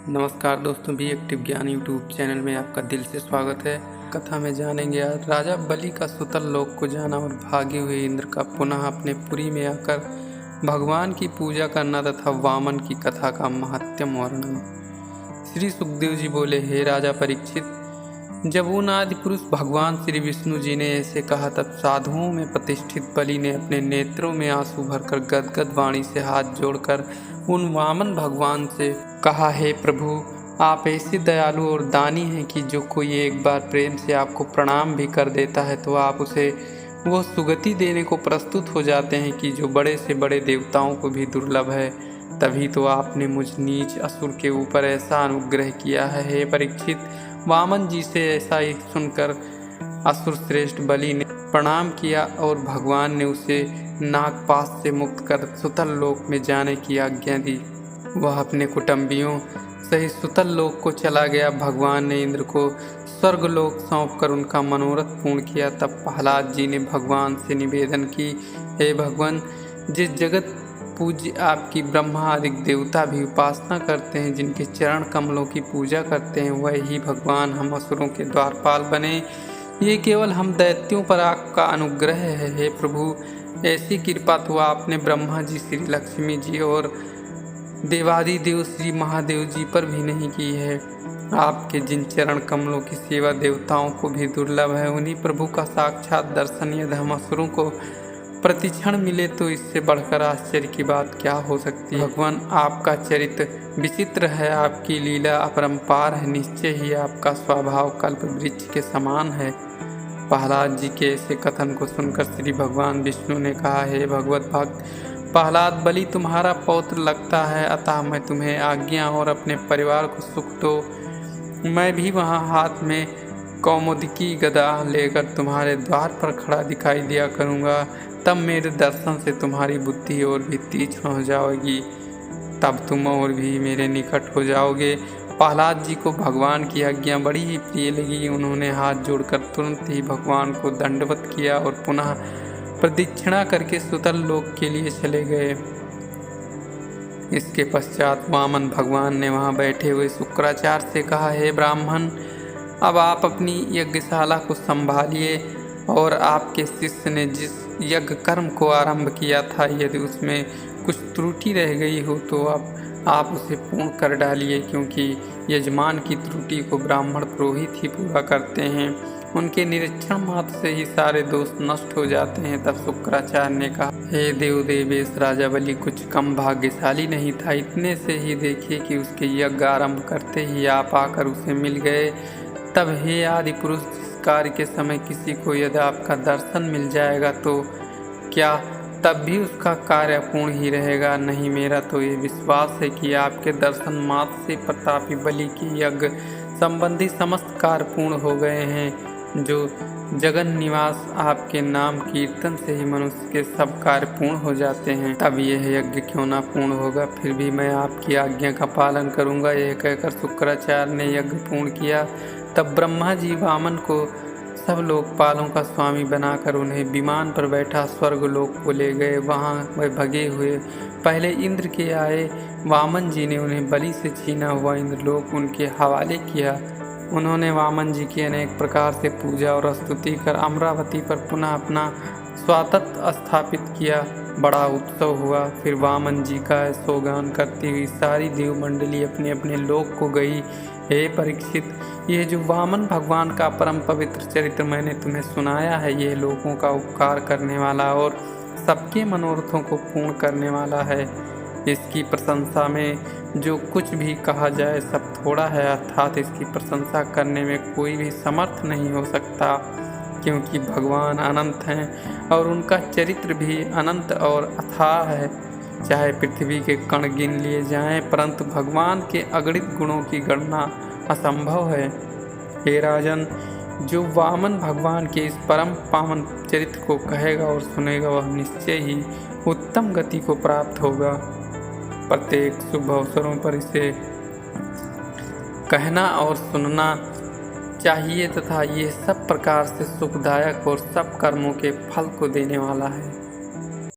नमस्कार दोस्तों, be active ज्ञान यूट्यूब चैनल में आपका दिल से स्वागत है। कथा में जानेंगे आज राजा बलि का सुतल लोक को जाना और भागे हुए इंद्र का पुनः अपने पुरी में आकर भगवान की पूजा करना तथा वामन की कथा का महत्तम वर्णन। श्री सुखदेव जी बोले, हे राजा परीक्षित, जब उन आदि पुरुष भगवान श्री विष्णु जी ने ऐसे कहा तब साधुओं में प्रतिष्ठित बलि ने अपने नेत्रों में आंसू भरकर गदगद वाणी से हाथ जोड़कर उन वामन भगवान से कहा, हे प्रभु, आप ऐसे दयालु और दानी हैं कि जो कोई एक बार प्रेम से आपको प्रणाम भी कर देता है तो आप उसे वो सुगति देने को प्रस्तुत हो जाते हैं कि जो बड़े से बड़े देवताओं को भी दुर्लभ है। तभी तो आपने मुझ नीच असुर के ऊपर ऐसा अनुग्रह किया है। हे परीक्षित, वामन जी से ऐसा ही सुनकर असुर श्रेष्ठ बलि ने प्रणाम किया और भगवान ने उसे नागपाश से मुक्त कर सुतल लोक में जाने की आज्ञा दी। वह अपने कुटुंबियों सहित सुतल लोक को चला गया। भगवान ने इंद्र को स्वर्ग लोक सौंपकर उनका मनोरथ पूर्ण किया। तब प्रहलाद जी ने भगवान से निवेदन की, हे भगवान, जिस जगत पूज्य आपकी ब्रह्मा आदि देवता भी उपासना करते हैं, जिनके चरण कमलों की पूजा करते हैं, वही भगवान हम असुरों के द्वारपाल बने। ये केवल हम दैत्यों पर आपका अनुग्रह है। हे प्रभु, ऐसी कृपा तो आपने ब्रह्मा जी, श्री लक्ष्मी जी और देवादिदेव श्री महादेव जी पर भी नहीं की है। आपके जिन चरण कमलों की सेवा देवताओं को भी दुर्लभ है, उन्हीं प्रभु का साक्षात दर्शन यदि हम असुरों को प्रतिक्षण मिले तो इससे बढ़कर आश्चर्य की बात क्या हो सकती है। भगवान, आपका चरित्र विचित्र है, आपकी लीला अपरंपार है। निश्चय ही आपका स्वभाव कल्प वृक्ष के समान है। प्रहलाद जी के ऐसे कथन को सुनकर श्री भगवान विष्णु ने कहा, हे भगवत भक्त प्रहलाद, बलि तुम्हारा पौत्र लगता है, अतः मैं तुम्हें आज्ञा और अपने परिवार को सुख दो। मैं भी वहाँ हाथ में कौमुदकी गदा लेकर तुम्हारे द्वार पर खड़ा दिखाई दिया करूँगा। तब मेरे दर्शन से तुम्हारी बुद्धि और भी तीक्ष्ण हो जाएगी, तब तुम और भी मेरे निकट हो जाओगे। प्रहलाद जी को भगवान की आज्ञा बड़ी ही प्रिय लगी। उन्होंने हाथ जोड़कर तुरंत ही भगवान को दंडवत किया और पुनः प्रदक्षिणा करके सुतल लोक के लिए चले गए। इसके पश्चात वामन भगवान ने वहां बैठे हुए शुक्राचार्य से कहा, हे ब्राह्मण, अब आप अपनी यज्ञशाला को संभालिए और आपके शिष्य ने जिस यज्ञ कर्म को आरंभ किया था, यदि उसमें कुछ त्रुटि रह गई हो तो अब आप उसे पूर्ण कर डालिए, क्योंकि यजमान की त्रुटि को ब्राह्मण पुरोहित ही पूरा करते हैं। उनके निरीक्षण मात्र से ही सारे दोष नष्ट हो जाते हैं। तब शुक्राचार्य ने कहा, हे देव देवेश, राजा बलि कुछ कम भाग्यशाली नहीं था। इतने से ही देखिए कि उसके यज्ञ आरंभ करते ही आप आकर उसे मिल गए। तब हे आदि पुरुष, जिस कार्य के समय किसी को यदि आपका दर्शन मिल जाएगा तो क्या तब भी उसका कार्य अपूर्ण ही रहेगा? नहीं, मेरा तो ये विश्वास है कि आपके दर्शन मात्र से प्रतापी बलि के यज्ञ संबंधी समस्त कार्य पूर्ण हो गए हैं। जो जगन निवास आपके नाम कीर्तन से ही मनुष्य के सब कार्य पूर्ण हो जाते हैं, तब यह यज्ञ क्यों ना पूर्ण होगा। फिर भी मैं आपकी आज्ञा का पालन करूंगा। यह कहकर शुक्राचार्य ने यज्ञ पूर्ण किया। तब ब्रह्मा जी वामन को सब लोकपालों का स्वामी बनाकर उन्हें विमान पर बैठा स्वर्ग लोक को ले गए। वहाँ वह भगे हुए पहले इंद्र के आए। वामन जी ने उन्हें बलि से छीना हुआ इंद्रलोक उनके हवाले किया। उन्होंने वामन जी की अनेक प्रकार से पूजा और स्तुति कर अमरावती पर पुनः अपना स्वातंत्र स्थापित किया। बड़ा उत्सव हुआ। फिर वामन जी का ऐसोगान करती हुई सारी देव मंडली अपने अपने लोक को गई। हे परीक्षित, यह जो वामन भगवान का परम पवित्र चरित्र मैंने तुम्हें सुनाया है, यह लोगों का उपकार करने वाला और सबके मनोरथों को पूर्ण करने वाला है। इसकी प्रशंसा में जो कुछ भी कहा जाए सब थोड़ा है, अर्थात इसकी प्रशंसा करने में कोई भी समर्थ नहीं हो सकता, क्योंकि भगवान अनंत हैं और उनका चरित्र भी अनंत और अथाह है। चाहे पृथ्वी के कण गिन लिए जाएं, परंतु भगवान के अगणित गुणों की गणना असंभव है। हे राजन, जो वामन भगवान के इस परम पावन चरित्र को कहेगा और सुनेगा, वह निश्चय ही उत्तम गति को प्राप्त होगा। प्रत्येक शुभ अवसरों पर इसे कहना और सुनना चाहिए तथा ये सब प्रकार से सुखदायक और सब कर्मों के फल को देने वाला है।